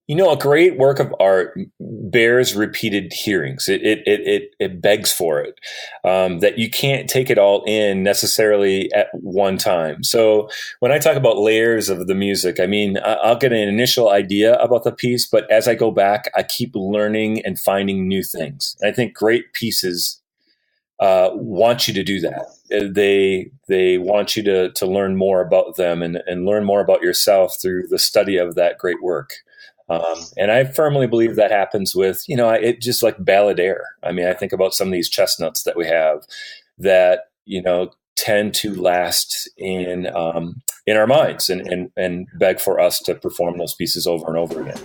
A great work of art bears repeated hearings. It begs for it, that you can't take it all in necessarily at one time. So when I talk about layers of the music, I mean, I'll get an initial idea about the piece, but as I go back, I keep learning and finding new things. And I think great pieces want you to do that. They want you to learn more about them and learn more about yourself through the study of that great work. And I firmly believe that happens with, it just like ballad air. I mean, I think about some of these chestnuts that we have that, tend to last in our minds and beg for us to perform those pieces over and over again.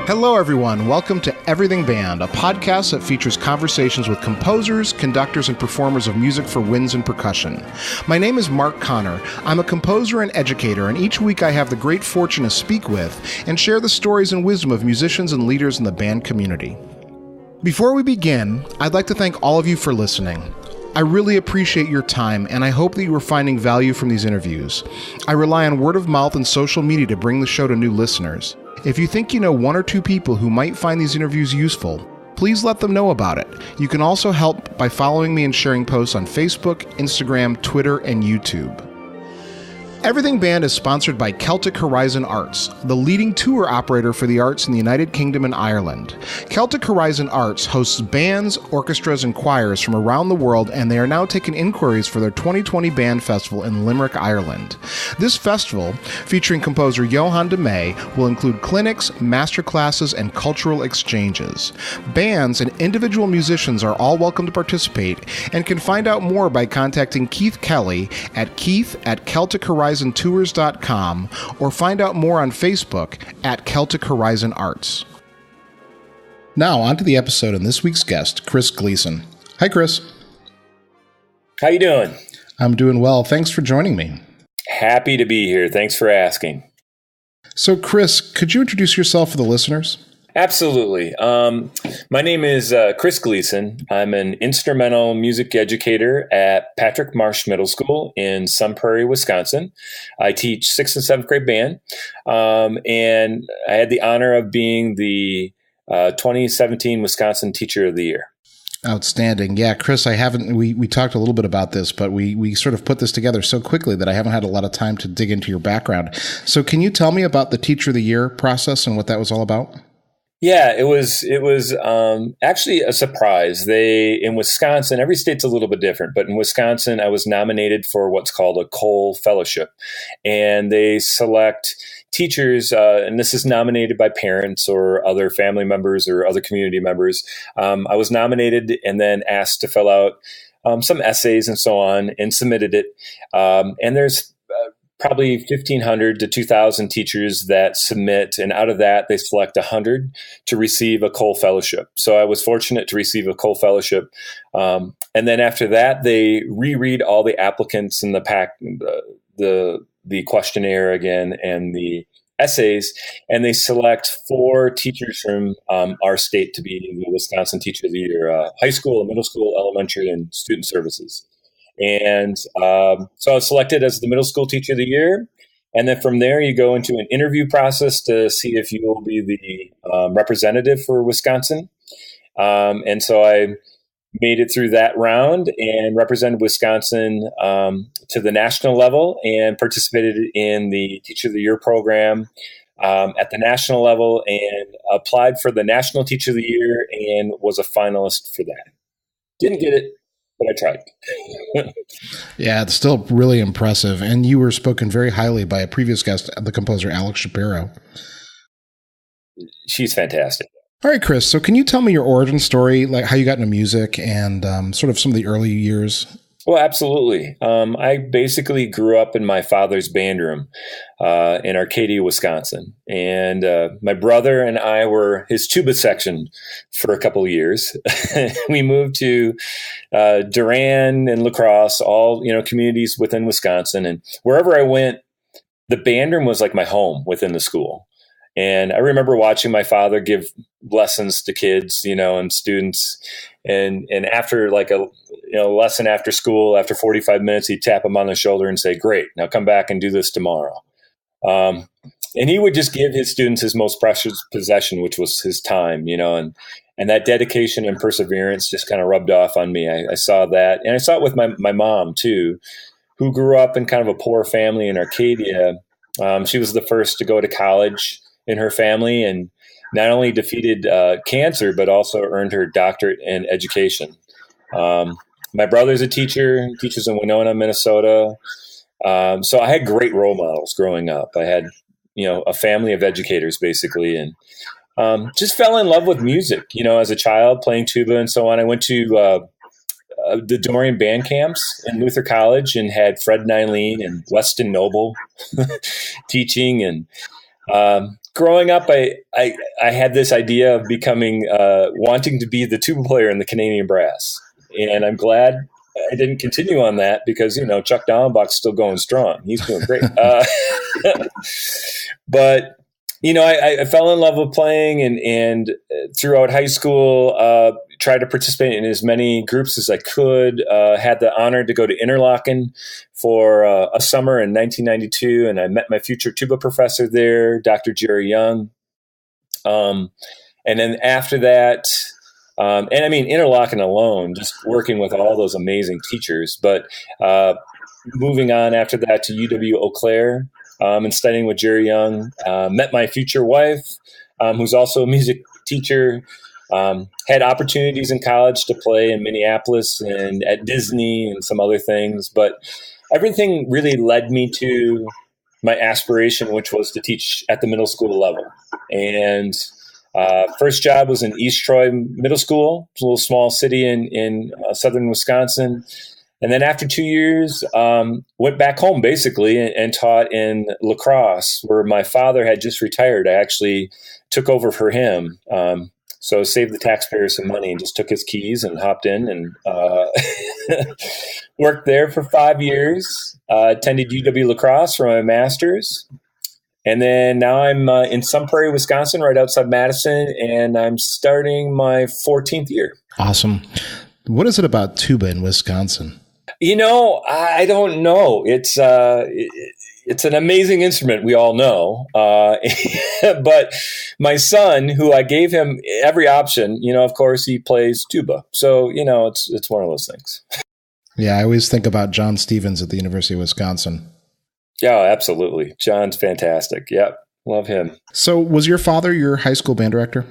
Hello, everyone. Welcome to Everything Band, a podcast that features conversations with composers, conductors, and performers of music for winds and percussion. My name is Mark Connor. I'm a composer and educator, and each week I have the great fortune to speak with and share the stories and wisdom of musicians and leaders in the band community. Before we begin, I'd like to thank all of you for listening. I really appreciate your time, and I hope that you are finding value from these interviews. I rely on word of mouth and social media to bring the show to new listeners. If you think you know one or two people who might find these interviews useful, please let them know about it. You can also help by following me and sharing posts on Facebook, Instagram, Twitter, and YouTube. Everything Band is sponsored by Celtic Horizon Arts, the leading tour operator for the arts in the United Kingdom and Ireland. Celtic Horizon Arts hosts bands, orchestras, and choirs from around the world, and they are now taking inquiries for their 2020 Band Festival in Limerick, Ireland. This festival, featuring composer Johan de May, will include clinics, masterclasses, and cultural exchanges. Bands and individual musicians are all welcome to participate and can find out more by contacting Keith Kelly at keith@CelticHorizonTours.com or find out more on Facebook at Celtic Horizon Arts. Now, on to the episode and this week's guest, Chris Gleason. Hi, Chris. How you doing? I'm doing well. Thanks for joining me. Happy to be here. Thanks for asking. So, Chris, could you introduce yourself for the listeners? Absolutely. My name is Chris Gleason. I'm an instrumental music educator at Patrick Marsh Middle School in Sun Prairie, Wisconsin. I teach 6th and 7th grade band, and I had the honor of being the 2017 Wisconsin Teacher of the Year. Outstanding. Yeah, Chris, we talked a little bit about this, but we sort of put this together so quickly that I haven't had a lot of time to dig into your background. So can you tell me about the Teacher of the Year process and what that was all about? Yeah, it was actually a surprise. In Wisconsin, every state's a little bit different, but in Wisconsin, I was nominated for what's called a Cole Fellowship, and they select teachers, and this is nominated by parents or other family members or other community members. I was nominated and then asked to fill out some essays and so on, and submitted it. And there's probably 1,500 to 2,000 teachers that submit, and out of that, they select 100 to receive a Cole Fellowship. So I was fortunate to receive a Cole Fellowship. And then after that, they reread all the applicants in the questionnaire again and the essays, and they select 4 teachers from our state to be the Wisconsin Teacher of the Year: high school, middle school, elementary, and student services. And so I was selected as the middle school teacher of the year. And then from there, you go into an interview process to see if you will be the representative for Wisconsin. And so I made it through that round and represented Wisconsin to the national level and participated in the Teacher of the Year program at the national level and applied for the National Teacher of the Year and was a finalist for that. Didn't get it, but I tried. Yeah, it's still really impressive. And you were spoken very highly by a previous guest, the composer Alex Shapiro. She's fantastic. All right, Chris. So can you tell me your origin story, like how you got into music and sort of some of the early years? Well, absolutely. I basically grew up in my father's band room in Arcadia, Wisconsin. And my brother and I were his tuba section for a couple of years. We moved to Durand and La Crosse, all communities within Wisconsin. And wherever I went, the band room was like my home within the school. And I remember watching my father give lessons to kids, and students. And after like a lesson after school, after 45 minutes, he'd tap them on the shoulder and say, "Great, now come back and do this tomorrow." And he would just give his students his most precious possession, which was his time, and that dedication and perseverance just kind of rubbed off on me. I saw that, and I saw it with my mom too, who grew up in kind of a poor family in Arcadia. She was the first to go to college in her family, and not only defeated cancer, but also earned her doctorate in education. My brother's a teacher, teaches in Winona, Minnesota. So I had great role models growing up. I had, a family of educators basically, and just fell in love with music, as a child, playing tuba and so on. I went to the Dorian band camps in Luther College and had Fred Nylene and Weston Noble teaching. And growing up, I had this idea of becoming, wanting to be the tuba player in the Canadian brass. And I'm glad I didn't continue on that because, Chuck Dallenbach's still going strong. He's doing great. But, I fell in love with playing and throughout high school, tried to participate in as many groups as I could, had the honor to go to Interlaken for a summer in 1992. And I met my future tuba professor there, Dr. Jerry Young. And then after that, and I mean, Interlaken alone, just working with all those amazing teachers, but moving on after that to UW Eau Claire and studying with Jerry Young, met my future wife, who's also a music teacher, had opportunities in college to play in Minneapolis and at Disney and some other things, but everything really led me to my aspiration, which was to teach at the middle school level. And first job was in East Troy Middle School, a little small city in southern Wisconsin. And then after 2 years, went back home basically and taught in La Crosse, where my father had just retired. I actually took over for him. So saved the taxpayers some money and just took his keys and hopped in and worked there for 5 years. Attended UW La Crosse for my master's. And then now I'm in Sun Prairie, Wisconsin, right outside Madison, and I'm starting my 14th year. Awesome. What is it about tuba in Wisconsin? I don't know. It's an amazing instrument, we all know. But my son, who I gave him every option, of course, he plays tuba. So, it's one of those things. Yeah, I always think about John Stevens at the University of Wisconsin. Yeah, absolutely. John's fantastic. Yep. Love him. So was your father your high school band director?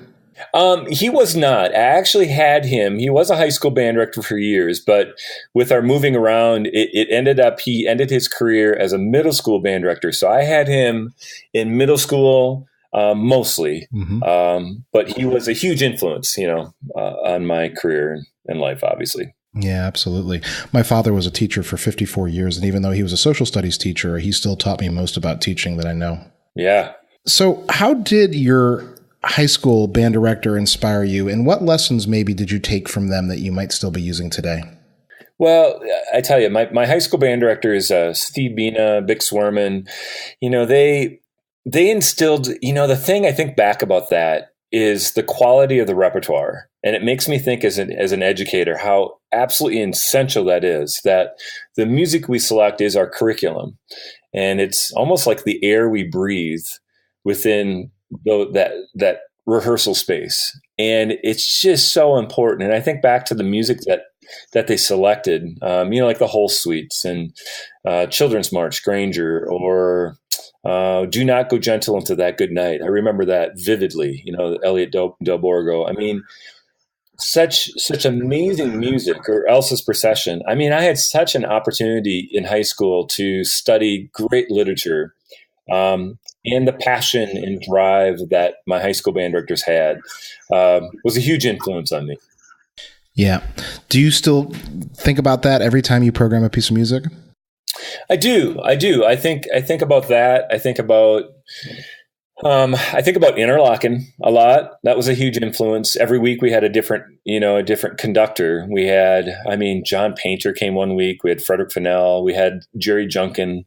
He was not. I actually had him. He was a high school band director for years, but with our moving around, it ended up, he ended his career as a middle school band director. So I had him in middle school mostly, but he was a huge influence, on my career and life, obviously. Yeah, absolutely. My father was a teacher for 54 years, and even though he was a social studies teacher, he still taught me most about teaching that I know. Yeah. So how did your high school band director inspire you, and what lessons maybe did you take from them that you might still be using today? Well, I tell you, my high school band director is Steve Bina, Vic Swerman. They instilled, the thing I think back about that is the quality of the repertoire. And it makes me think as an educator how absolutely essential that is, that the music we select is our curriculum. And it's almost like the air we breathe within that rehearsal space. And it's just so important. And I think back to the music that they selected, like the Whole Suites and Children's March, Granger, or Do Not Go Gentle Into That Good Night. I remember that vividly, Elliot Del Borgo. I mean, such amazing music, or Elsa's Procession. I mean, I had such an opportunity in high school to study great literature, and the passion and drive that my high school band directors had was a huge influence on me. Yeah. Do you still think about that every time you program a piece of music? I do. I think about that. I think about Interlaken a lot. That was a huge influence. Every week we had a different conductor. We had, John Painter came one week. We had Frederick Fennell. We had Jerry Junkin.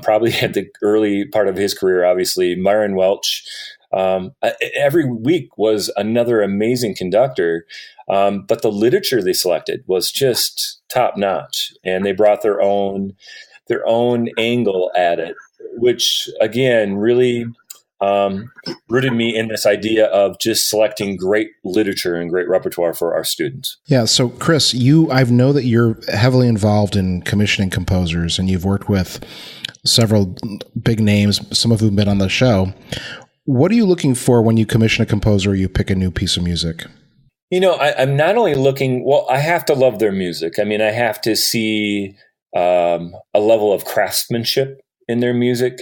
probably at the early part of his career, obviously. Myron Welch, every week was another amazing conductor. But the literature they selected was just top notch, and they brought their own angle at it, which again really rooted me in this idea of just selecting great literature and great repertoire for our students. Yeah. So Chris, I know that you're heavily involved in commissioning composers, and you've worked with several big names, some of whom have been on the show. What are you looking for when you commission a composer or you pick a new piece of music? I'm not only looking, well, I have to love their music. I mean, I have to see a level of craftsmanship in their music,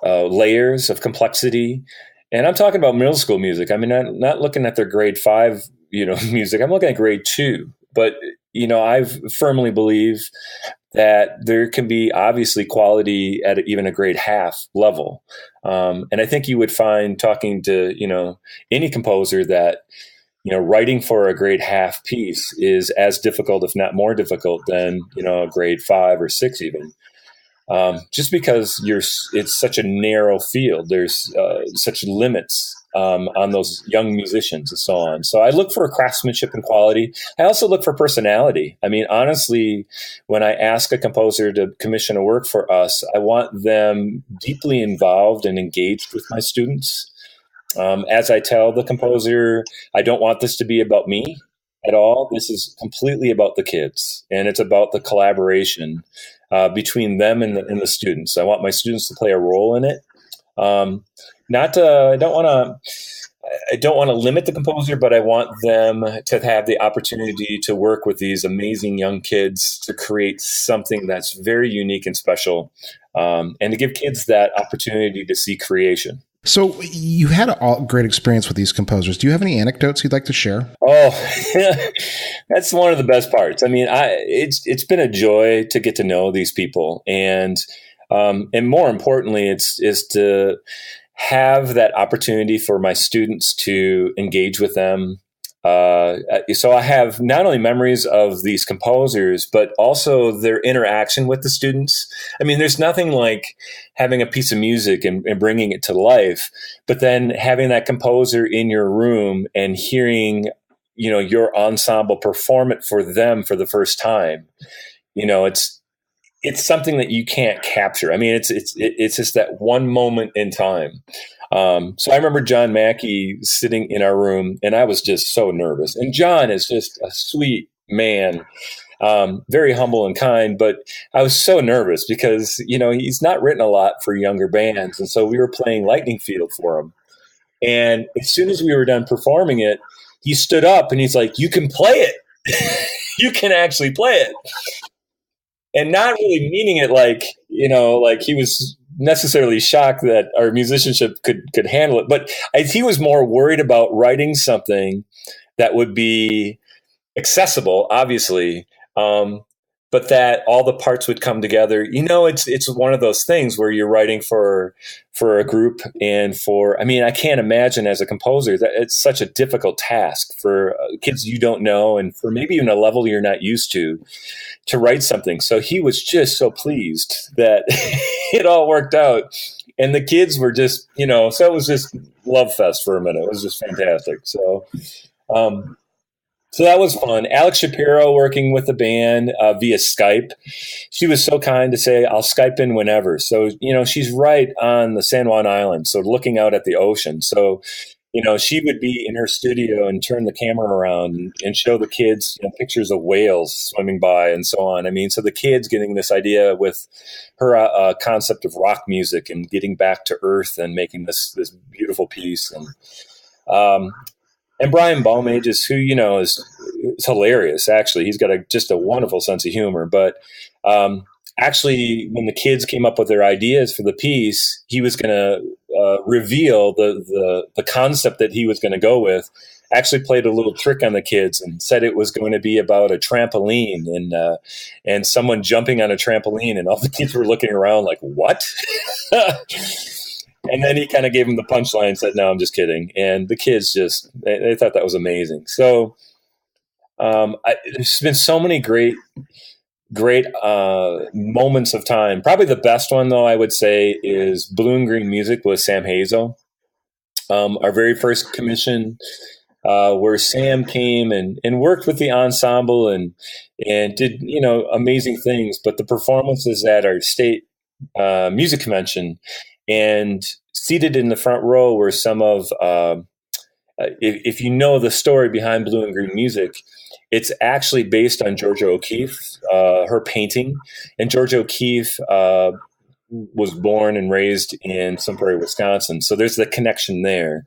layers of complexity. And I'm talking about middle school music. I mean, I'm not looking at their grade 5, music. I'm looking at grade 2. But, I firmly believe that there can be obviously quality at even a grade half level. And I think you would find, talking to, any composer, that, writing for a grade half piece is as difficult, if not more difficult than, a grade 5 or 6 even. Just because it's such a narrow field. There's such limits on those young musicians and so on. So I look for craftsmanship and quality. I also look for personality. I mean, honestly, when I ask a composer to commission a work for us, I want them deeply involved and engaged with my students. As I tell the composer, I don't want this to be about me at all. This is completely about the kids, and it's about the collaboration between them and the students. I want my students to play a role in it. I don't want to limit the composer, but I want them to have the opportunity to work with these amazing young kids to create something that's very unique and special, and to give kids that opportunity to see creation. So you had a great experience with these composers. Do you have any anecdotes you'd like to share? Oh, that's one of the best parts. I mean, it's been a joy to get to know these people, and more importantly, is to have that opportunity for my students to engage with them. So I have not only memories of these composers, but also their interaction with the students. I mean, there's nothing like having a piece of music and bringing it to life, but then having that composer in your room and hearing, your ensemble perform it for them for the first time. It's something that you can't capture. I mean, it's just that one moment in time. So I remember John Mackey sitting in our room, and I was just so nervous. And John is just a sweet man, very humble and kind, but I was so nervous because, he's not written a lot for younger bands. And so we were playing Lightning Field for him. And as soon as we were done performing it, he stood up and he's like, "You can play it." You can actually play it. And not really meaning it like he was necessarily shocked that our musicianship could handle it. But he was more worried about writing something that would be accessible, obviously, but that all the parts would come together. It's one of those things where you're writing for a group, and I can't imagine as a composer that it's such a difficult task for kids you don't know, and for maybe even a level you're not used to write something. So he was just so pleased that it all worked out. And the kids were just, so it was just love fest for a minute. It was just fantastic. So that was fun. Alex Shapiro working with the band via Skype. She was so kind to say, "I'll Skype in whenever." So, she's right on the San Juan Island, so looking out at the ocean. So, she would be in her studio and turn the camera around and show the kids pictures of whales swimming by and so on. I mean, so the kids getting this idea with her concept of rock music and getting back to earth and making this beautiful piece. And Brian Baumages, who, is hilarious. Actually, he's got just a wonderful sense of humor. But actually, when the kids came up with their ideas for the piece, he was going to reveal the concept that he was going to go with. Actually played a little trick on the kids and said it was going to be about a trampoline and someone jumping on a trampoline, and all the kids were looking around like, "What?" And then he kind of gave them the punchline and said, "No, I'm just kidding." And the kids they thought that was amazing. So there's been so many great great moments of time. Probably the best one, though, I would say, is Blue and Green Music with Sam Hazel. Our very first commission, where Sam came and worked with the ensemble and did, amazing things. But the performances at our state music convention, and seated in the front row were some of, if you know the story behind Blue and Green Music, it's actually based on Georgia O'Keeffe, her painting. And Georgia O'Keeffe was born and raised in Sun Prairie, Wisconsin. So there's the connection there.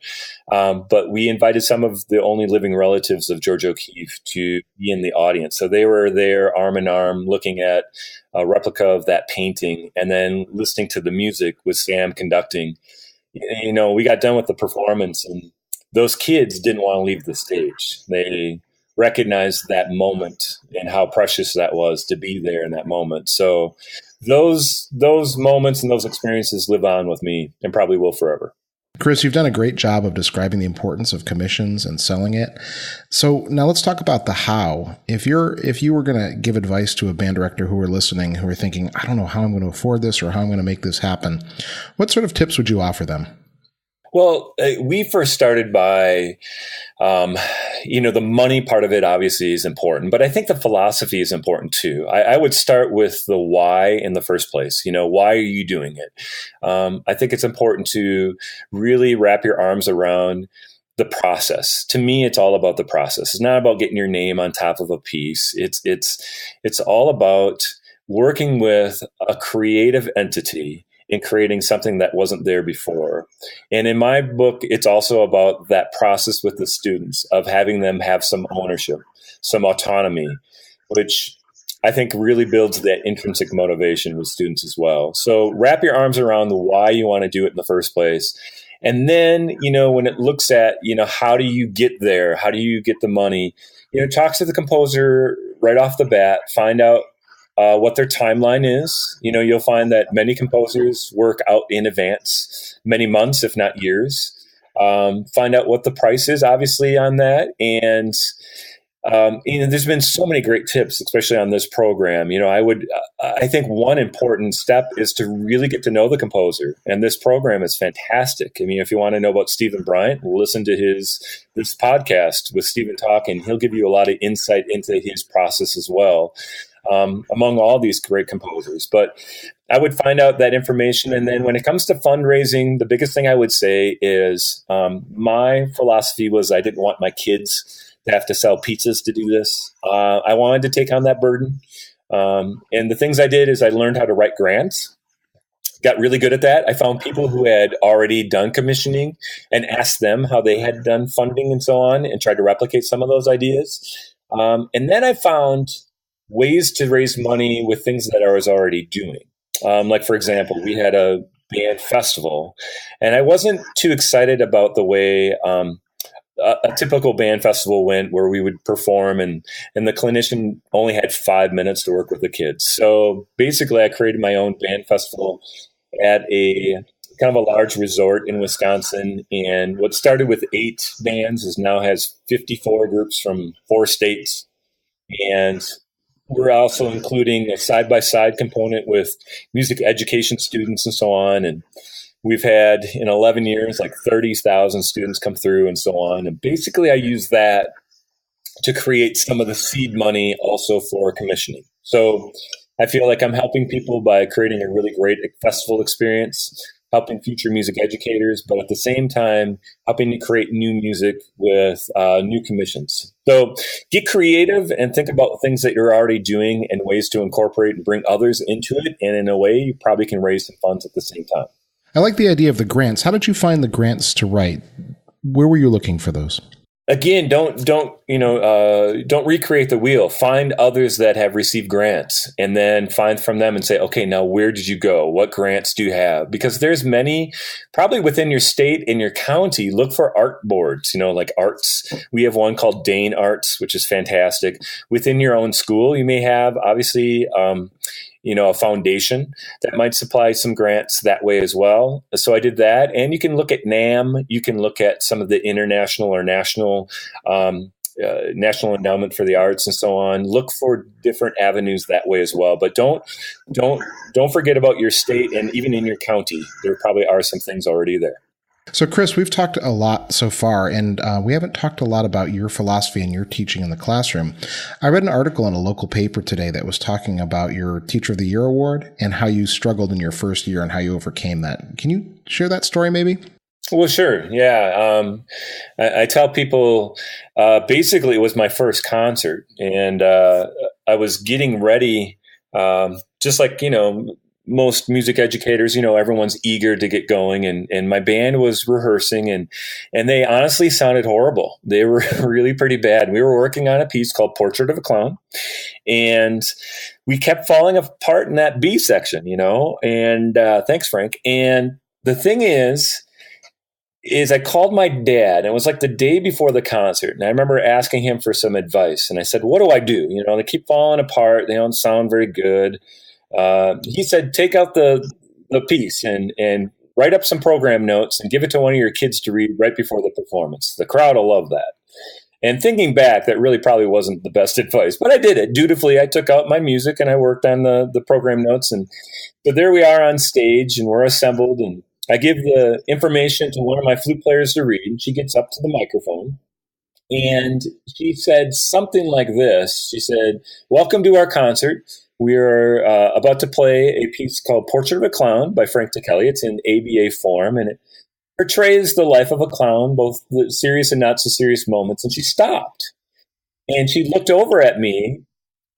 But we invited some of the only living relatives of Georgia O'Keeffe to be in the audience. So they were there arm in arm looking at a replica of that painting and then listening to the music with Sam conducting. We got done with the performance, and those kids didn't want to leave the stage. They recognized that moment and how precious that was to be there in that moment. So those moments and those experiences live on with me and probably will forever. Chris, you've done a great job of describing the importance of commissions and selling it. So now let's talk about the how. If you were going to give advice to a band director who are listening, who are thinking, I don't know how I'm going to afford this or how I'm going to make this happen, what sort of tips would you offer them? Well, we first started by, the money part of it obviously is important, but I think the philosophy is important too. I would start with the why in the first place. Why are you doing it? I think it's important to really wrap your arms around the process. To me, it's all about the process. It's not about getting your name on top of a piece. It's all about working with a creative entity in creating something that wasn't there before. And in my book, it's also about that process with the students of having them have some ownership, some autonomy, which I think really builds that intrinsic motivation with students as well. So wrap your arms around the why you want to do it in the first place. And then, when it looks at, how do you get there? How do you get the money? Talk to the composer right off the bat, find out what their timeline is. You'll find that many composers work out in advance, many months, if not years. Find out what the price is, obviously, on that. And, there's been so many great tips, especially on this program. I think one important step is to really get to know the composer. And this program is fantastic. If you want to know about Stephen Bryant, listen to this podcast with Stephen talking. He'll give you a lot of insight into his process as well. Among all these great composers. But I would find out that information. And then when it comes to fundraising, the biggest thing I would say is my philosophy was I didn't want my kids to have to sell pizzas to do this. I wanted to take on that burden. And the things I did is I learned how to write grants. Got really good at that. I found people who had already done commissioning and asked them how they had done funding and so on, and tried to replicate some of those ideas. And then I found ways to raise money with things that I was already doing. Like, for example, we had a band festival, and I wasn't too excited about the way a typical band festival went, where we would perform and the clinician only had 5 minutes to work with the kids. So basically, I created my own band festival at a kind of a large resort in Wisconsin. And what started with 8 bands now has 54 groups from 4 states. And we're also including a side-by-side component with music education students and so on. And we've had, in 11 years, like 30,000 students come through and so on. And basically, I use that to create some of the seed money also for commissioning. So I feel like I'm helping people by creating a really great festival experience, helping future music educators, but at the same time, helping to create new music with new commissions. So get creative and think about things that you're already doing and ways to incorporate and bring others into it. And in a way, you probably can raise some funds at the same time. I like the idea of the grants. How did you find the grants to write? Where were you looking for those? Again, don't recreate the wheel. Find others that have received grants, and then find from them and say, okay, now where did you go? What grants do you have? Because there's many, probably within your state, in your county. Look for art boards, like arts. We have one called Dane Arts, which is fantastic. Within your own school, you may have, obviously, a foundation that might supply some grants that way as well. So I did that. And you can look at NAM. You can look at some of the international or national National Endowment for the Arts and so on. Look for different avenues that way as well. But don't forget about your state, and even in your county, there probably are some things already there. So, Chris, we've talked a lot so far, and we haven't talked a lot about your philosophy and your teaching in the classroom. I read an article in a local paper today that was talking about your Teacher of the Year award and how you struggled in your first year and how you overcame that. Can you share that story maybe? Well, sure. Yeah. I tell people, basically it was my first concert, and I was getting ready, just like, most music educators, everyone's eager to get going, and my band was rehearsing, and they honestly sounded horrible. They were really pretty bad. We were working on a piece called Portrait of a Clown, and we kept falling apart in that B section, and thanks, Frank. And the thing is I called my dad, and it was like the day before the concert. And I remember asking him for some advice. And I said, what do I do? They keep falling apart. They don't sound very good. He said, take out the piece and write up some program notes and give it to one of your kids to read right before the performance. The crowd will love that. And thinking back, that really probably wasn't the best advice, but I did it dutifully. I took out my music and I worked on the program notes. And so there we are on stage, and we're assembled, and I give the information to one of my flute players to read, and she gets up to the microphone, and she said something like this. She said, welcome to our concert. We are about to play a piece called Portrait of a Clown by Frank DeKelly. It's in ABA form, and it portrays the life of a clown, both the serious and not so serious moments. And she stopped, and she looked over at me,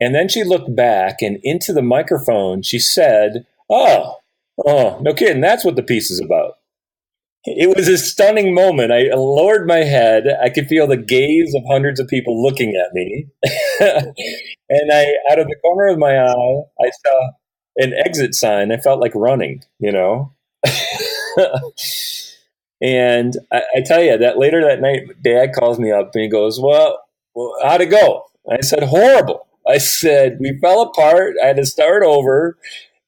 and then she looked back, and into the microphone, she said, oh, no kidding. That's what the piece is about. It was a stunning moment. I lowered my head. I could feel the gaze of hundreds of people looking at me. And out of the corner of my eye, I saw an exit sign. I felt like running, And I tell you that later that night, Dad calls me up and he goes, well, how'd it go? I said, horrible. I said, we fell apart. I had to start over.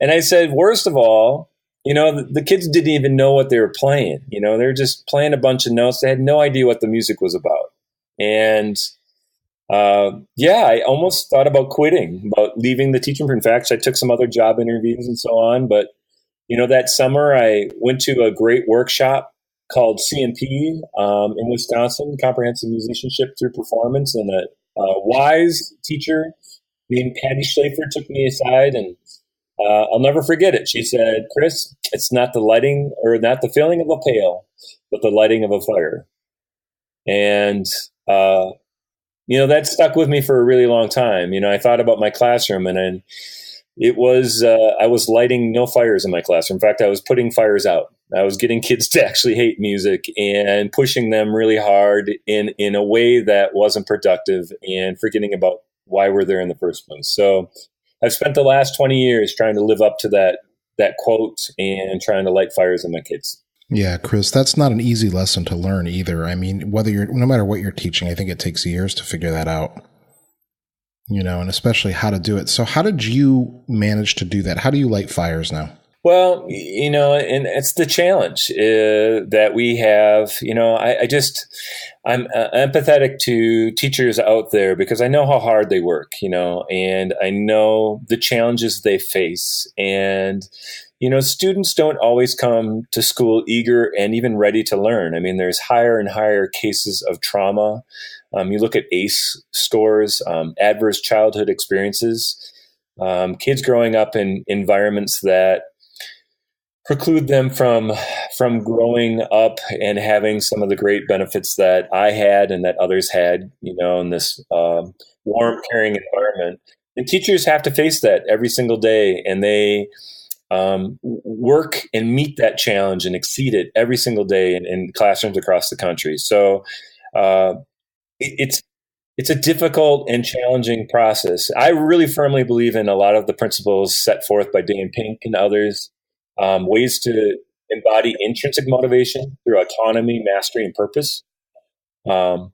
And I said, worst of all, the kids didn't even know what they were playing. They were just playing a bunch of notes. They had no idea what the music was about. And I almost thought about quitting, about leaving the teaching. In fact, I took some other job interviews and so on. But, that summer I went to a great workshop called CMP in Wisconsin, Comprehensive Musicianship Through Performance. And a wise teacher named Patty Schlafer took me aside, and I'll never forget it. She said, Chris, it's not the lighting or not the filling of a pail, but the lighting of a fire. And, that stuck with me for a really long time. I thought about my classroom, and it was, I was lighting no fires in my classroom. In fact, I was putting fires out. I was getting kids to actually hate music and pushing them really hard in a way that wasn't productive, and forgetting about why we're there in the first place. So I've spent the last 20 years trying to live up to that quote and trying to light fires in my kids. Yeah, Chris, that's not an easy lesson to learn either. I mean, no matter what you're teaching, I think it takes years to figure that out, and especially how to do it. So how did you manage to do that? How do you light fires now? Well, and it's the challenge that we have. I'm empathetic to teachers out there because I know how hard they work, and I know the challenges they face. And, students don't always come to school eager and even ready to learn. I mean, there's higher and higher cases of trauma. You look at ACE scores, adverse childhood experiences, kids growing up in environments that preclude them from growing up and having some of the great benefits that I had and that others had, in this warm, caring environment. And teachers have to face that every single day, and they work and meet that challenge and exceed it every single day in classrooms across the country. So it's a difficult and challenging process. I really firmly believe in a lot of the principles set forth by Dan Pink and others. Ways to embody intrinsic motivation through autonomy, mastery, and purpose. That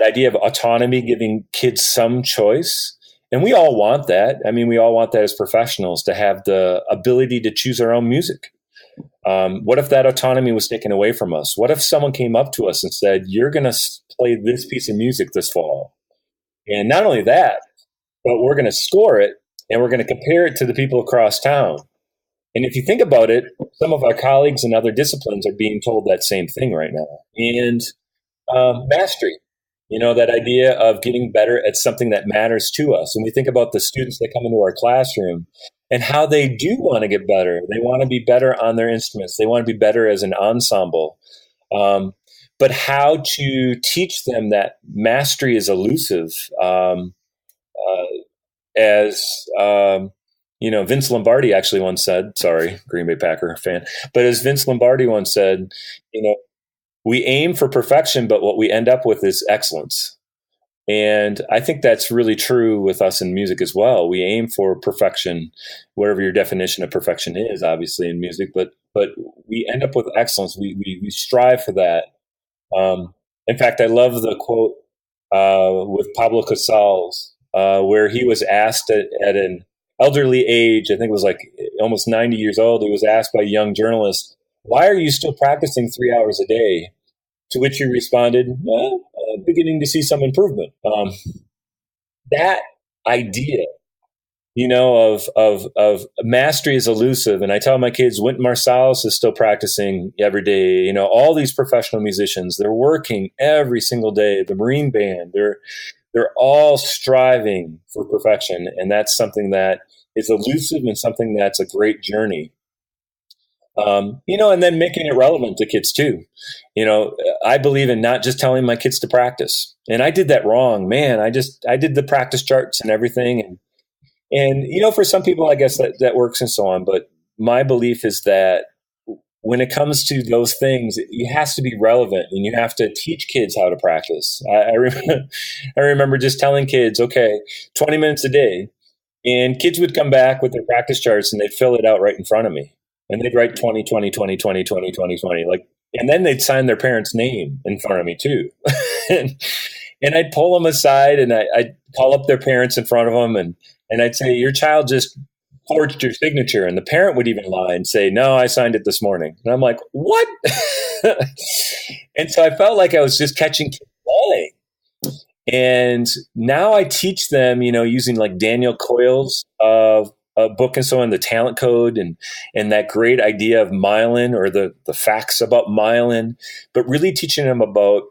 idea of autonomy, giving kids some choice. And we all want that. I mean, we all want that as professionals, to have the ability to choose our own music. What if that autonomy was taken away from us? What if someone came up to us and said, you're going to play this piece of music this fall? And not only that, but we're going to score it and we're going to compare it to the people across town. And if you think about it, some of our colleagues in other disciplines are being told that same thing right now. And mastery, that idea of getting better at something that matters to us. And we think about the students that come into our classroom and how they do want to get better. They want to be better on their instruments. They want to be better as an ensemble. But how to teach them that mastery is elusive, Vince Lombardi actually once said, sorry, Green Bay Packer fan, but as Vince Lombardi once said, we aim for perfection, but what we end up with is excellence. And I think that's really true with us in music as well. We aim for perfection, whatever your definition of perfection is, obviously in music, but we end up with excellence. We strive for that. In fact, I love the quote with Pablo Casals, where he was asked at an elderly age, I think it was like almost 90 years old, he was asked by a young journalist, why are you still practicing 3 hours a day? To which he responded, well, beginning to see some improvement. That idea, of mastery is elusive. And I tell my kids, Wynton Marsalis is still practicing every day. All these professional musicians, they're working every single day. The Marine Band, they're all striving for perfection. And that's something that is elusive and something that's a great journey. And then making it relevant to kids too. I believe in not just telling my kids to practice. And I did that wrong, man. I did the practice charts and everything. And for some people, I guess that works and so on. But my belief is that when it comes to those things, it has to be relevant and you have to teach kids how to practice. I remember just telling kids, okay, 20 minutes a day. And kids would come back with their practice charts and they'd fill it out right in front of me. And they'd write 20, 20, 20, 20, 20, 20, 20. And then they'd sign their parents' name in front of me too. and I'd pull them aside and I'd call up their parents in front of them. And I'd say, your child just forged your signature. And the parent would even lie and say, no, I signed it this morning. And I'm like, what? And so I felt like I was just catching kids lying. And now I teach them, using like Daniel Coyle's book and so on, the talent code and that great idea of myelin or the facts about myelin, but really teaching them about,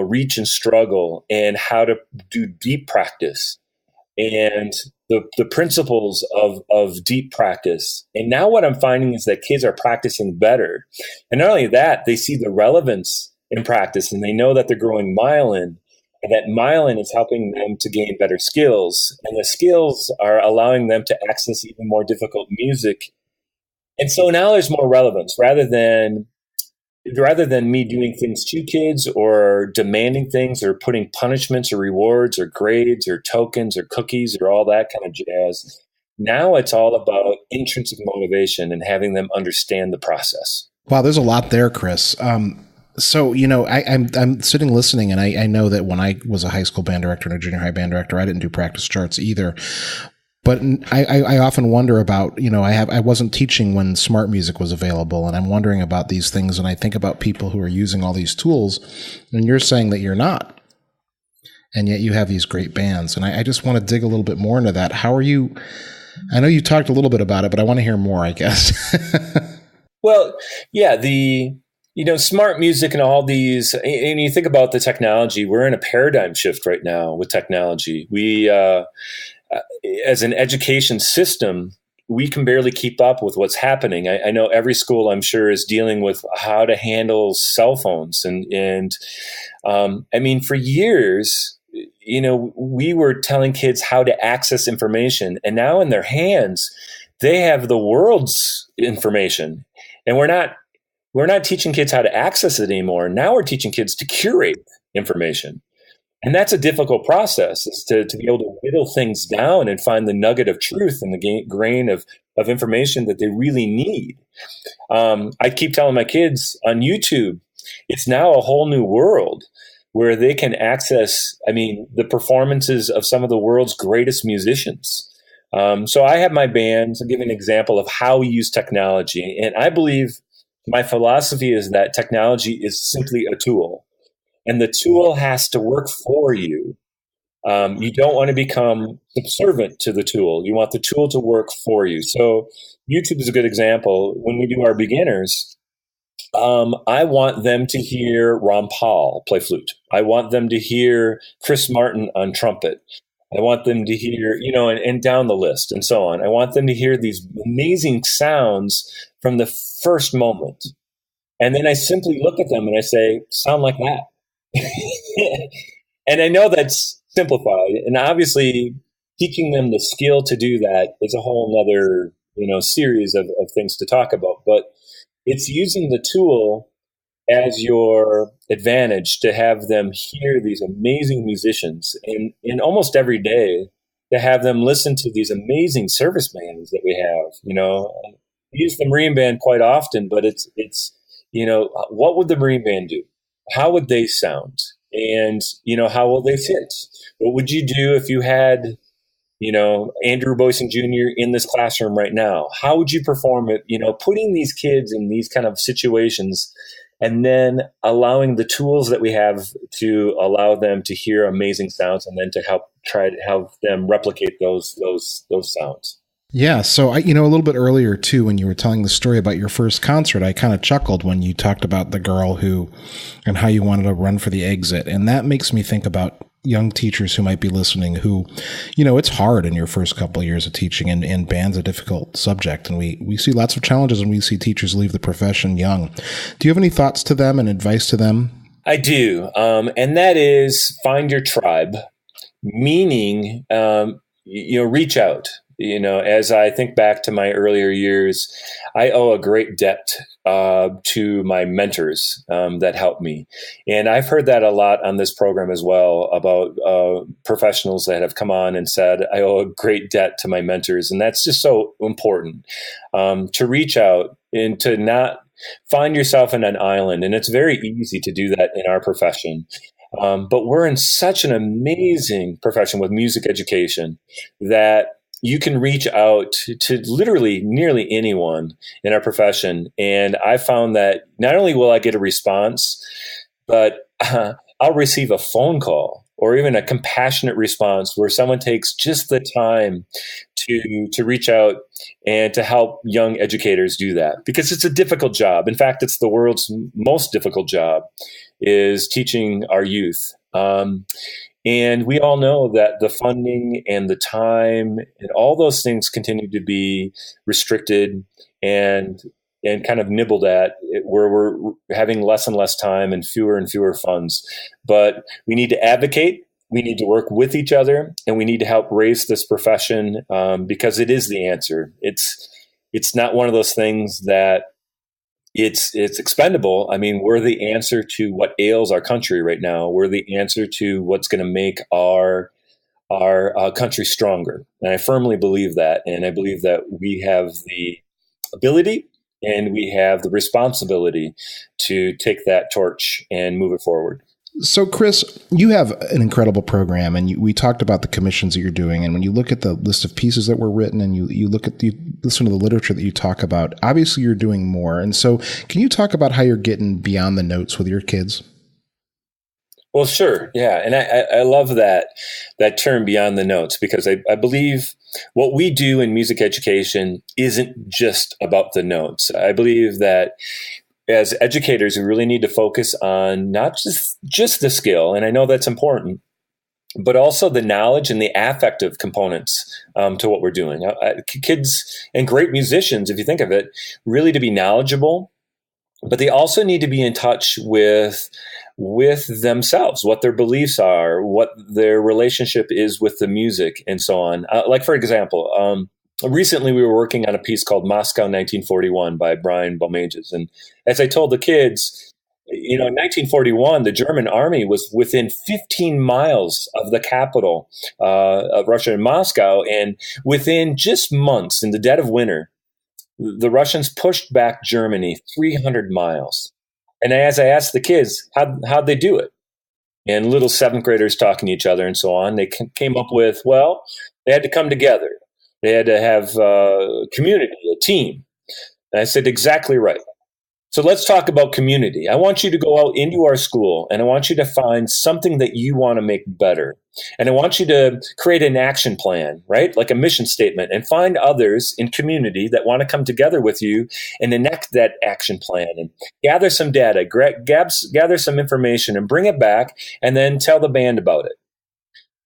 reach and struggle and how to do deep practice and the principles of deep practice. And now what I'm finding is that kids are practicing better. And not only that, they see the relevance in practice and they know that they're growing myelin. And that myelin is helping them to gain better skills. And the skills are allowing them to access even more difficult music. And so now there's more relevance rather than me doing things to kids or demanding things or putting punishments or rewards or grades or tokens or cookies or all that kind of jazz. Now it's all about intrinsic motivation and having them understand the process. Wow, there's a lot there, Chris. So, I'm sitting listening, and I know that when I was a high school band director and a junior high band director, I didn't do practice charts either. But I often wonder about, I wasn't teaching when smart music was available, and I'm wondering about these things, and I think about people who are using all these tools, and you're saying that you're not, and yet you have these great bands. And I just want to dig a little bit more into that. How are you? I know you talked a little bit about it, but I want to hear more, I guess. Well, yeah, smart music and all these, and you think about the technology, we're in a paradigm shift right now with technology. We, as an education system, we can barely keep up with what's happening. I know every school, I'm sure, is dealing with how to handle cell phones. And for years, we were telling kids how to access information. And now in their hands, they have the world's information. And we're not teaching kids how to access it anymore. Now we're teaching kids to curate information. And that's a difficult process, is to be able to whittle things down and find the nugget of truth and the grain of information that they really need. I keep telling my kids on YouTube, it's now a whole new world where they can access, the performances of some of the world's greatest musicians. So I have my bands. I'll give an example of how we use technology. And I believe my philosophy is that technology is simply a tool, and the tool has to work for you. You don't want to become subservient to the tool. You want the tool to work for you. So YouTube is a good example. When we do our beginners, I want them to hear Ron Paul play flute. I want them to hear Chris Martin on trumpet. I want them to hear, and down the list and so on. I want them to hear these amazing sounds from the first moment. And then I simply look at them and I say, sound like that. And I know that's simplified. And obviously, teaching them the skill to do that is a whole nother, series of things to talk about. But it's using the tool as your advantage to have them hear these amazing musicians, and almost every day to have them listen to these amazing service bands that we have. We use the Marine Band quite often, but it's what would the Marine Band do? How would they sound? And how will they fit? What would you do if you had Andrew Boyson Jr. in this classroom right now? How would you perform it? Putting these kids in these kind of situations, and then allowing the tools that we have to allow them to hear amazing sounds, and then to try to help them replicate those sounds. Yeah. So a little bit earlier too, when you were telling the story about your first concert, I kind of chuckled when you talked about the girl and how you wanted to run for the exit. And that makes me think about young teachers who might be listening who, it's hard in your first couple of years of teaching, and band's a difficult subject. And we see lots of challenges when we see teachers leave the profession young. Do you have any thoughts to them and advice to them? I do. And that is find your tribe, meaning, reach out. As I think back to my earlier years, I owe a great debt to my mentors that helped me. And I've heard that a lot on this program as well about professionals that have come on and said, I owe a great debt to my mentors. And that's just so important, to reach out and to not find yourself in an island. And it's very easy to do that in our profession. But we're in such an amazing profession with music education that you can reach out to literally nearly anyone in our profession. And I found that not only will I get a response, but I'll receive a phone call or even a compassionate response where someone takes just the time to reach out and to help young educators do that, because it's a difficult job. In fact, it's the world's most difficult job, is teaching our youth. And we all know that the funding and the time and all those things continue to be restricted and kind of nibbled at, where we're having less and less time and fewer funds. But we need to advocate. We need to work with each other, and we need to help raise this profession, because it is the answer. It's not one of those things that it's expendable. I mean, we're the answer to what ails our country right now. We're the answer to what's going to make our country stronger. And I firmly believe that. And I believe that we have the ability and we have the responsibility to take that torch and move it forward. So, Chris, you have an incredible program, and we talked about the commissions that you're doing. And when you look at the list of pieces that were written, and you listen to the literature that you talk about, obviously you're doing more. And so, can you talk about how you're getting beyond the notes with your kids? Well, sure, yeah, and I love that term, beyond the notes, because I believe what we do in music education isn't just about the notes. I believe that as educators, we really need to focus on not just the skill, and I know that's important, but also the knowledge and the affective components to what we're doing. Kids and great musicians, if you think of it, really to be knowledgeable, but they also need to be in touch with themselves, what their beliefs are, what their relationship is with the music, and so on. Like, for example, recently we were working on a piece called Moscow 1941 by Brian Balmages. And as I told the kids, in 1941, the German army was within 15 miles of the capital of Russia, in Moscow. And within just months, in the dead of winter, the Russians pushed back Germany 300 miles. And as I asked the kids, how'd they do it? And little seventh graders talking to each other and so on, they came up with, well, they had to come together. They had to have a community, a team. And I said, exactly right. So let's talk about community. I want you to go out into our school and I want you to find something that you want to make better. And I want you to create an action plan, right? Like a mission statement, and find others in community that want to come together with you and enact that action plan and gather some data, gather some information and bring it back and then tell the band about it.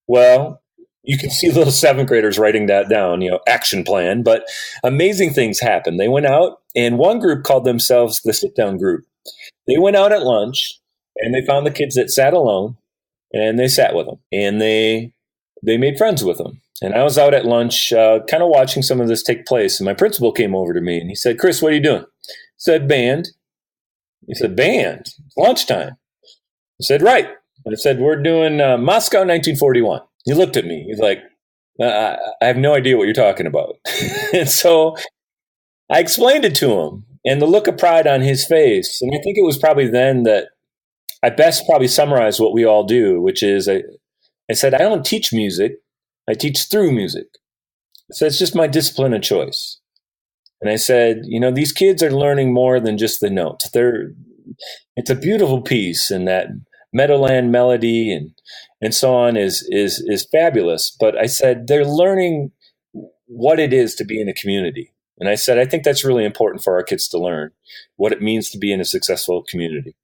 Well, you can see little seventh graders writing that down, action plan, but amazing things happened. They went out, and one group called themselves the sit down group. They went out at lunch and they found the kids that sat alone and they sat with them and they made friends with them. And I was out at lunch, kind of watching some of this take place. And my principal came over to me and he said, "Chris, what are you doing?" I said, "Band." He said, "Band? It's lunchtime." I said, "Right." I said, "We're doing Moscow 1941. He looked at me. He's like, I have no idea what you're talking about. And so I explained it to him, and the look of pride on his face. And I think it was probably then that I best probably summarized what we all do, which is I said, "I don't teach music. I teach through music." So it's just my discipline and choice. And I said, these kids are learning more than just the notes. It's a beautiful piece, and that Meadowland melody and so on is fabulous. But I said, they're learning what it is to be in a community. And I said, I think that's really important for our kids to learn what it means to be in a successful community.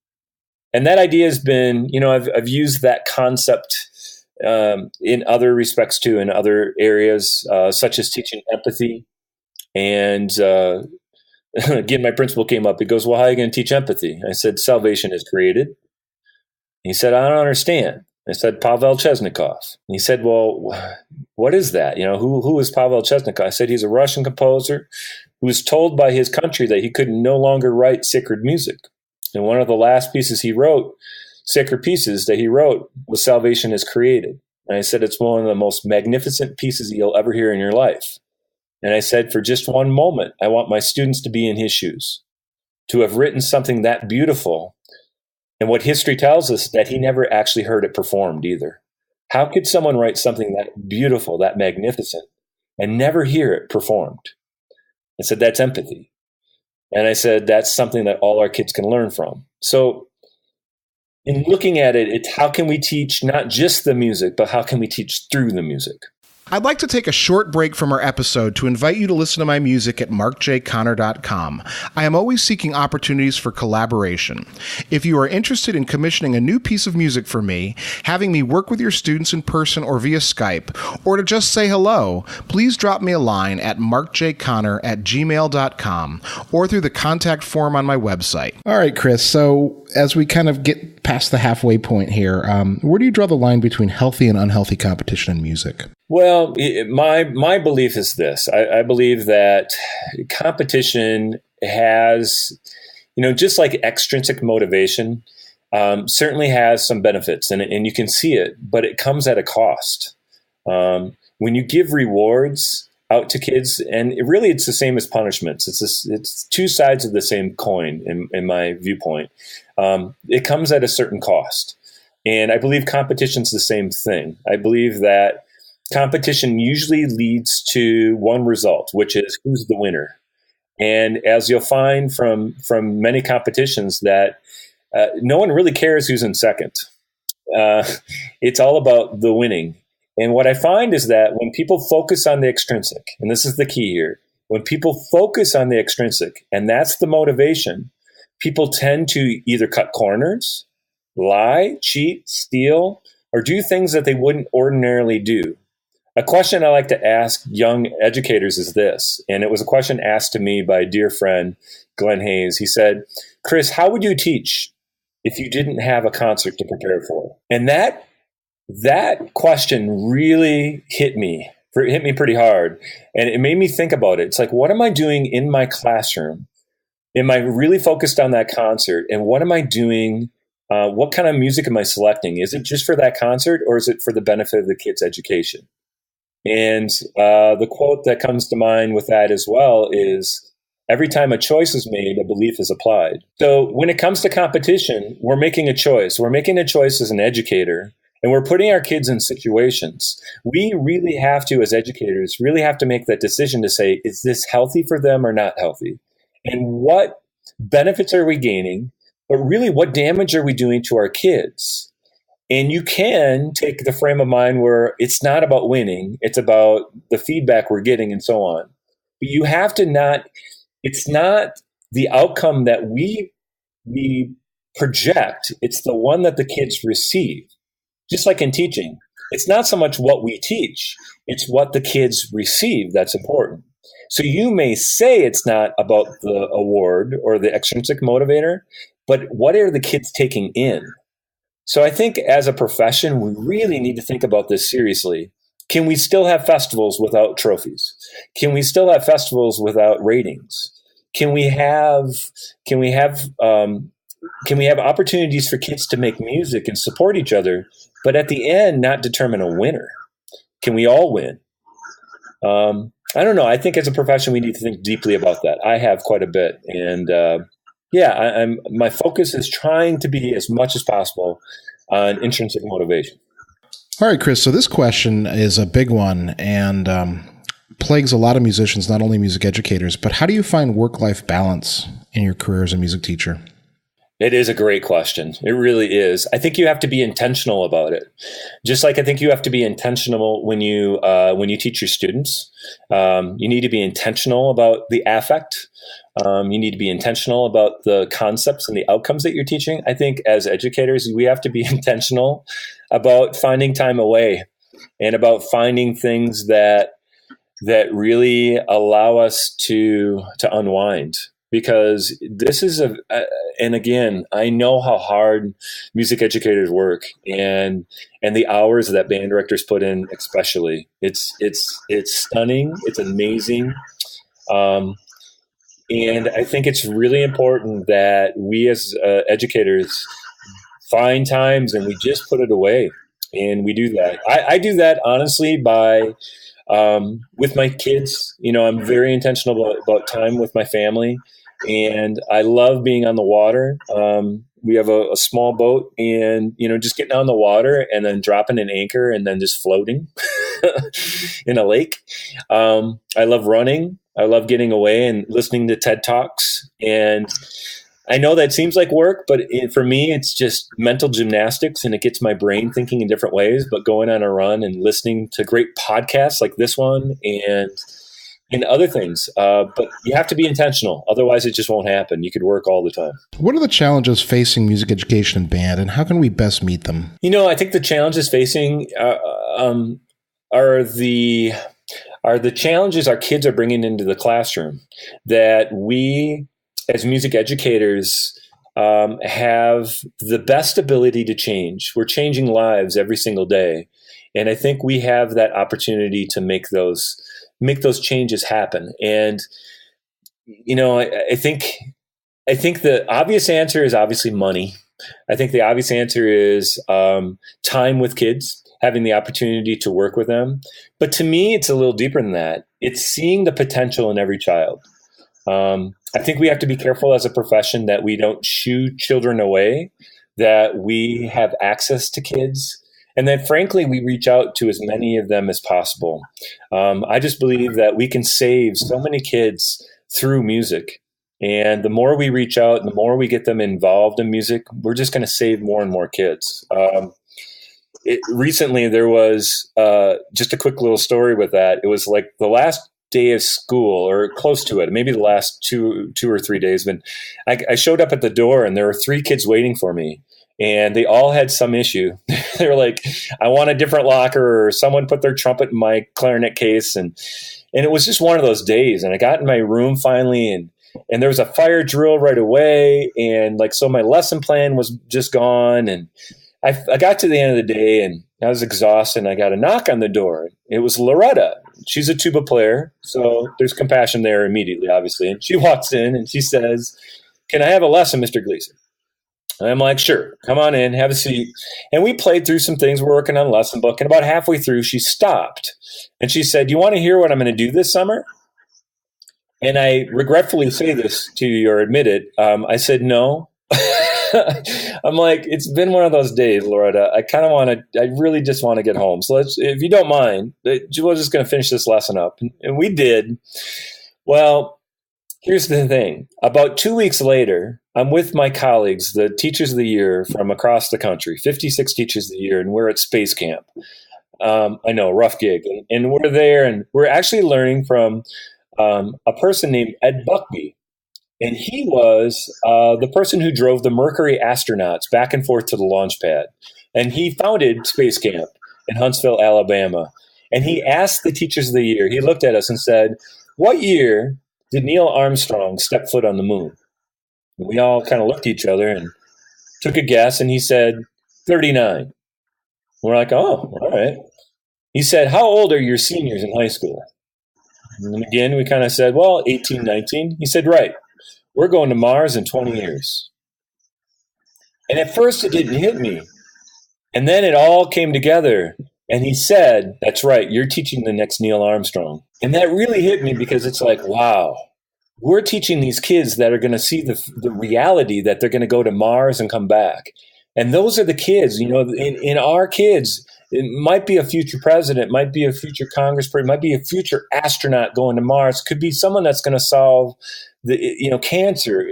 And that idea has been, I've used that concept in other respects too, in other areas, such as teaching empathy. And again, my principal came up. He goes, "Well, how are you going to teach empathy?" I said, "Salvation is created." He said, "I don't understand." I said, "Pavel Chesnikov." He said, "Well, what is that? Who is Pavel Chesnikov?" I said, "He's a Russian composer who was told by his country that he could no longer write sacred music. And one of the last pieces he wrote, sacred pieces that he wrote, was Salvation is Created." And I said, "It's one of the most magnificent pieces you'll ever hear in your life." And I said, "For just one moment, I want my students to be in his shoes, to have written something that beautiful. And what history tells us, that he never actually heard it performed either. How could someone write something that beautiful, that magnificent, and never hear it performed?" I said, "That's empathy." And I said, that's something that all our kids can learn from. So in looking at it, it's how can we teach not just the music, but how can we teach through the music? I'd like to take a short break from our episode to invite you to listen to my music at markjconner.com. I am always seeking opportunities for collaboration. If you are interested in commissioning a new piece of music for me, having me work with your students in person or via Skype, or to just say hello, please drop me a line at markjconner@gmail.com or through the contact form on my website. All right, Chris, so as we kind of get past the halfway point here, where do you draw the line between healthy and unhealthy competition in music? Well, my belief is this. I believe that competition has, just like extrinsic motivation, certainly has some benefits, and you can see it, but it comes at a cost. When you give rewards out to kids, and it's the same as punishments. It's two sides of the same coin, in my viewpoint. It comes at a certain cost, and I believe competition's the same thing. I believe that competition usually leads to one result, which is who's the winner. And as you'll find from many competitions, that no one really cares who's in second. It's all about the winning. And what I find is that when people focus on the extrinsic, and this is the key here, when people focus on the extrinsic, and that's the motivation, people tend to either cut corners, lie, cheat, steal, or do things that they wouldn't ordinarily do. A question I like to ask young educators is this, and it was a question asked to me by a dear friend, Glenn Hayes. He said, "Chris, how would you teach if you didn't have a concert to prepare for?" And that question really hit me pretty hard, and it made me think about it. It's like, what am I doing in my classroom? Am I really focused on that concert? And what am I doing? What kind of music am I selecting? Is it just for that concert, or is it for the benefit of the kid's education? And the quote that comes to mind with that as well is, every time a choice is made, a belief is applied. So when it comes to competition, we're making a choice. We're making a choice as an educator, and we're putting our kids in situations. We really have to, as educators, really have to make that decision to say, is this healthy for them or not healthy? And what benefits are we gaining, but really what damage are we doing to our kids? And you can take the frame of mind where it's not about winning, it's about the feedback we're getting and so on. But you have to not, it's not the outcome that we project, it's the one that the kids receive. Just like in teaching, it's not so much what we teach, it's what the kids receive that's important. So you may say it's not about the award or the extrinsic motivator, but what are the kids taking in? So I think as a profession, we really need to think about this seriously. Can we still have festivals without trophies? Can we still have festivals without ratings? Can we have opportunities for kids to make music and support each other, but at the end, not determine a winner? Can we all win? I don't know. I think as a profession, we need to think deeply about that. I have quite a bit. And my focus is trying to be as much as possible on intrinsic motivation. All right, Chris. So this question is a big one and plagues a lot of musicians, not only music educators, but how do you find work-life balance in your career as a music teacher? It is a great question. It really is. I think you have to be intentional about it. Just like I think you have to be intentional when you teach your students. You need to be intentional about the affect. You need to be intentional about the concepts and the outcomes that you're teaching. I think as educators, we have to be intentional about finding time away and about finding things that really allow us to unwind. Because this is and again, I know how hard music educators work and the hours that band directors put in, especially. It's stunning. It's amazing. And I think it's really important that we as educators find times and we just put it away. And we do that. I do that honestly by with my kids. I'm very intentional about time with my family. And I love being on the water. We have a small boat and, just getting on the water and then dropping an anchor and then just floating in a lake. I love running. I love getting away and listening to TED Talks. And I know that seems like work, but for me, it's just mental gymnastics and it gets my brain thinking in different ways. But going on a run and listening to great podcasts like this one and other things. But you have to be intentional. Otherwise, it just won't happen. You could work all the time. What are the challenges facing music education and band, and how can we best meet them? I think the challenges facing are the challenges our kids are bringing into the classroom that we, as music educators, have the best ability to change. We're changing lives every single day. And I think we have that opportunity to make those changes happen. And, I think the obvious answer is obviously money. I think the obvious answer is time with kids, having the opportunity to work with them. But to me, it's a little deeper than that. It's seeing the potential in every child. I think we have to be careful as a profession that we don't shoo children away, that we have access to kids, and that, frankly, we reach out to as many of them as possible. I just believe that we can save so many kids through music. And the more we reach out, and the more we get them involved in music, we're just going to save more and more kids. Recently, there was just a quick little story with that. It was like the last day of school or close to it, maybe the last two or 3 days. But I showed up at the door and there were 3 kids waiting for me. And they all had some issue. They were like, I want a different locker, or someone put their trumpet in my clarinet case. And it was just one of those days. And I got in my room finally, and there was a fire drill right away. And so my lesson plan was just gone. And I got to the end of the day and I was exhausted, and I got a knock on the door. It was Loretta. She's a tuba player. So there's compassion there immediately, obviously. And she walks in and she says, "Can I have a lesson, Mr. Gleason?" And I'm like, "Sure, come on in, have a seat." And we played through some things. We're working on a lesson book. And about halfway through, she stopped. And she said, "You want to hear what I'm going to do this summer?" And I regretfully say this to you or admit it. I said, "No." I'm like, "It's been one of those days, Loretta. I really just want to get home. So if you don't mind, we're just going to finish this lesson up." And we did. Well, Here's the thing. About 2 weeks later, I'm with my colleagues, the teachers of the year from across the country, 56 teachers of the year, and we're at space camp. I know, rough gig. And we're there, and we're actually learning from a person named Ed Buckby. And he was the person who drove the Mercury astronauts back and forth to the launch pad. And he founded Space Camp in Huntsville, Alabama. And he asked the teachers of the year, he looked at us and said, "What year did Neil Armstrong step foot on the moon?" And we all kind of looked at each other and took a guess, and he said, 39. We're like, oh, all right. He said, "How old are your seniors in high school?" And again, we kind of said, well, 18, 19. He said, "Right. We're going to Mars in 20 years. And at first it didn't hit me. And then it all came together. And he said, "That's right. You're teaching the next Neil Armstrong." And that really hit me because it's like, wow, we're teaching these kids that are going to see the reality that they're going to go to Mars and come back. And those are the kids, in our kids, it might be a future president, might be a future congressperson, might be a future astronaut going to Mars, could be someone that's going to solve cancer.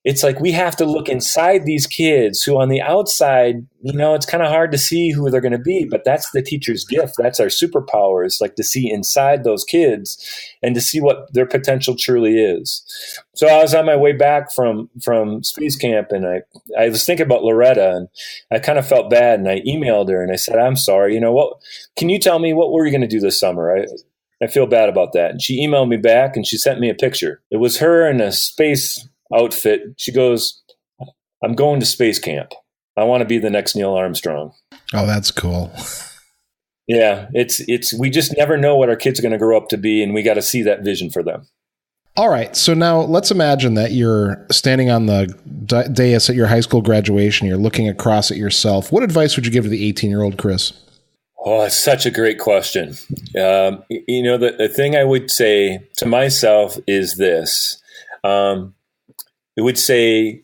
It's like we have to look inside these kids who on the outside, it's kind of hard to see who they're going to be, but that's the teacher's gift. That's our superpower, is like to see inside those kids and to see what their potential truly is. So I was on my way back from space camp, and I was thinking about Loretta, and I kind of felt bad, and I emailed her and I said, "I'm sorry, can you tell me what were you going to do this summer? I feel bad about that." And she emailed me back and she sent me a picture. It was her in a space outfit. She goes, "I'm going to space camp. I want to be the next Neil Armstrong." Oh, that's cool. Yeah, it's we just never know what our kids are going to grow up to be, and we got to see that vision for them. All right. So now let's imagine that you're standing on the dais at your high school graduation. You're looking across at yourself. What advice would you give to the 18-year-old Chris? Oh, it's such a great question. The thing I would say to myself is this. It would say,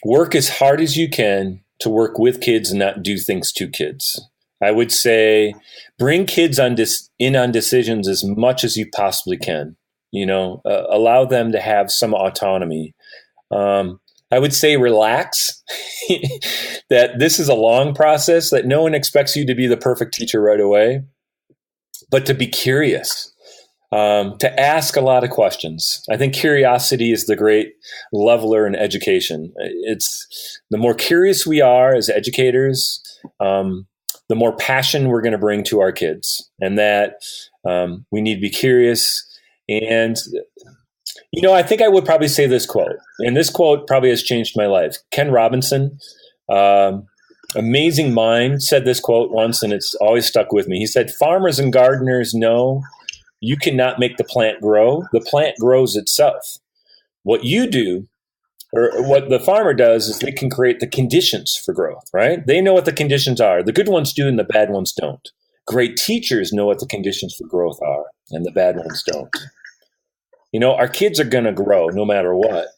work as hard as you can to work with kids and not do things to kids. I would say, bring kids in on decisions as much as you possibly can. Allow them to have some autonomy. I would say relax, that this is a long process, that no one expects you to be the perfect teacher right away, but to be curious, to ask a lot of questions. I think curiosity is the great leveler in education. It's the more curious we are as educators, the more passion we're going to bring to our kids, and that we need to be curious. And I think I would probably say this quote, and this quote probably has changed my life. Ken Robinson, amazing mind, said this quote once, and it's always stuck with me. He said, "Farmers and gardeners know you cannot make the plant grow. The plant grows itself. What you do, or what the farmer does, is they can create the conditions for growth," right? They know what the conditions are. The good ones do and the bad ones don't. Great teachers know what the conditions for growth are, and the bad ones don't. Our kids are going to grow no matter what.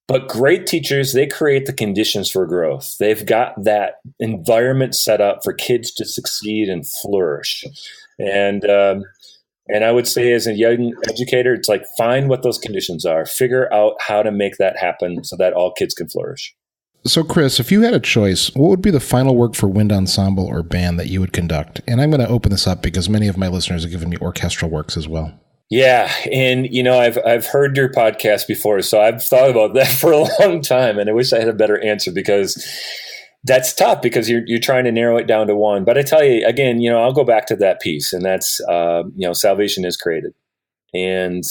But great teachers, they create the conditions for growth. They've got that environment set up for kids to succeed and flourish. And I would say, as a young educator, it's like, find what those conditions are. Figure out how to make that happen so that all kids can flourish. So, Chris, if you had a choice, what would be the final work for wind ensemble or band that you would conduct? And I'm going to open this up because many of my listeners have given me orchestral works as well. Yeah. And, I've heard your podcast before, so I've thought about that for a long time. And I wish I had a better answer, because that's tough, because you're trying to narrow it down to one. But I tell you, again, I'll go back to that piece, and that's, salvation is created. And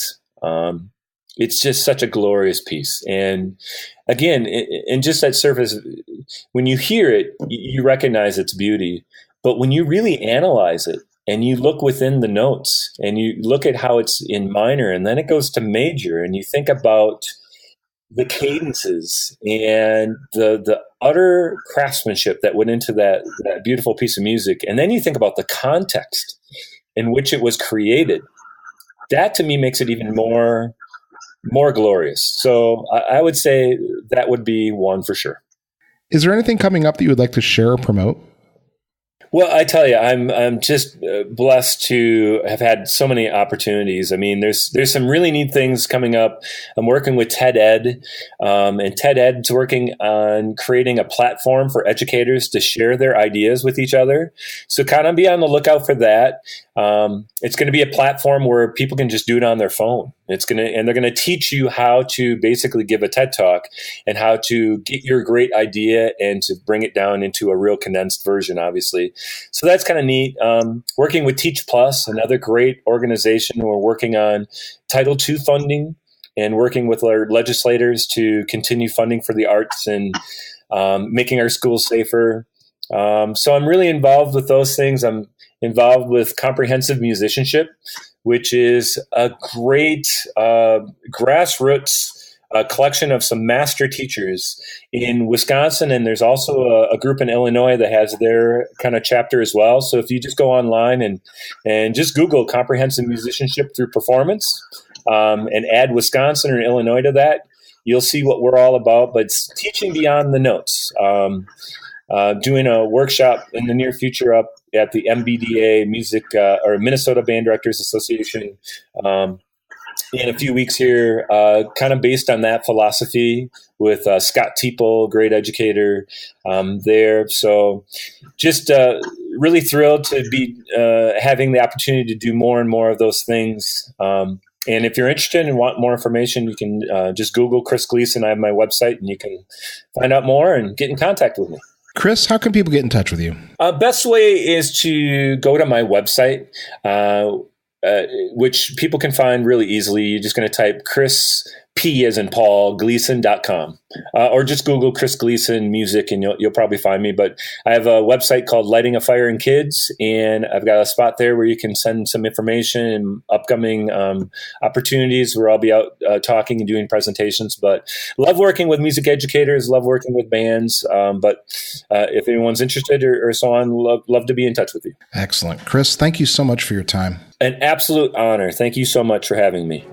it's just such a glorious piece. And again, in just that surface, when you hear it, you recognize its beauty. But when you really analyze it, and you look within the notes, and you look at how it's in minor, and then it goes to major, and you think about the cadences and the utter craftsmanship that went into that beautiful piece of music, and then you think about the context in which it was created, that to me makes it even more glorious. So I would say that would be one for sure. Is there anything coming up that you would like to share or promote? Well, I tell you, I'm just blessed to have had so many opportunities. I mean, there's some really neat things coming up. I'm working with TED Ed, and TED Ed's working on creating a platform for educators to share their ideas with each other. So kind of be on the lookout for that. It's going to be a platform where people can just do it on their phone. And they're going to teach you how to basically give a TED Talk and how to get your great idea and to bring it down into a real condensed version, obviously. So that's kind of neat. Working with Teach Plus, another great organization. We're working on Title II funding and working with our legislators to continue funding for the arts and making our schools safer. So I'm really involved with those things. I'm involved with comprehensive musicianship, which is a great grassroots collection of some master teachers in Wisconsin. And there's also a group in Illinois that has their kind of chapter as well. So if you just go online and just Google comprehensive musicianship through performance and add Wisconsin or Illinois to that, you'll see what we're all about. But it's teaching beyond the notes. Doing a workshop in the near future up at the MBDA Music or Minnesota Band Directors Association in a few weeks here, kind of based on that philosophy with Scott Teeple, great educator there. So just really thrilled to be having the opportunity to do more and more of those things. And if you're interested and want more information, you can just Google Chris Gleason. I have my website, and you can find out more and get in contact with me. Chris, how can people get in touch with you? Best way is to go to my website, which people can find really easily. You're just going to type Chris P as in Paul, Gleason.com, or just Google Chris Gleason music and you'll probably find me. But I have a website called Lighting a Fire in Kids, and I've got a spot there where you can send some information and upcoming opportunities where I'll be out talking and doing presentations. But love working with music educators, love working with bands. But if anyone's interested or so on, love to be in touch with you. Excellent. Chris, thank you so much for your time. An absolute honor. Thank you so much for having me.